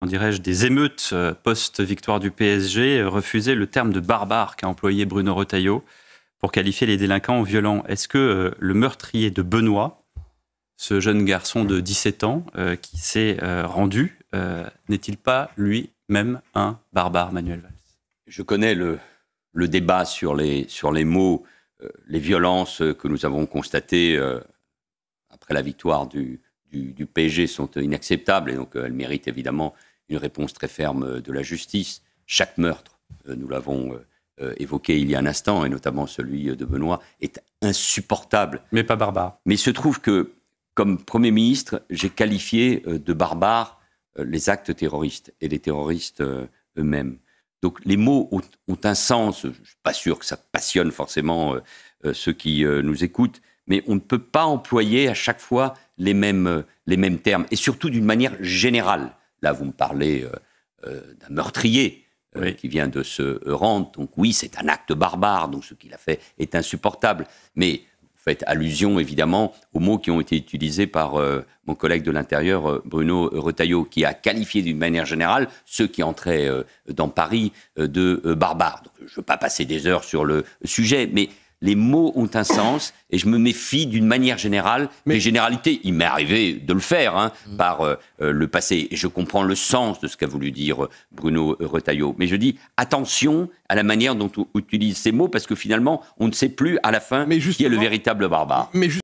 dirais-je, des émeutes post-victoire du PSG, refusé le terme de barbare qu'a employé Bruno Retailleau pour qualifier les délinquants violents. Est-ce que le meurtrier de Benoît, ce jeune garçon de 17 ans qui s'est rendu, n'est-il pas lui-même un barbare, Manuel Valls? Je connais le débat sur les mots, les violences que nous avons constatées après la victoire du PSG sont inacceptables et donc elles méritent évidemment une réponse très ferme de la justice. Chaque meurtre, nous l'avons évoqué il y a un instant, et notamment celui de Benoît, est insupportable. Mais pas barbare. Mais il se trouve que, comme Premier ministre, j'ai qualifié de barbares les actes terroristes et les terroristes eux-mêmes. Donc les mots ont un sens. Je ne suis pas sûr que ça passionne forcément ceux qui nous écoutent, mais on ne peut pas employer à chaque fois les mêmes termes, et surtout d'une manière générale. Là, vous me parlez d'un meurtrier oui, qui vient de se rendre. Donc oui, c'est un acte barbare, donc ce qu'il a fait est insupportable. Mais vous faites allusion, évidemment, aux mots qui ont été utilisés par mon collègue de l'Intérieur, Bruno Retailleau, qui a qualifié d'une manière générale ceux qui entraient dans Paris de barbares. Donc, je ne veux pas passer des heures sur le sujet, mais les mots ont un sens et je me méfie d'une manière générale des généralités. Il m'est arrivé de le faire par le passé et je comprends le sens de ce qu'a voulu dire Bruno Retailleau. Mais je dis attention à la manière dont on utilise ces mots parce que finalement, on ne sait plus à la fin qui est le véritable barbare.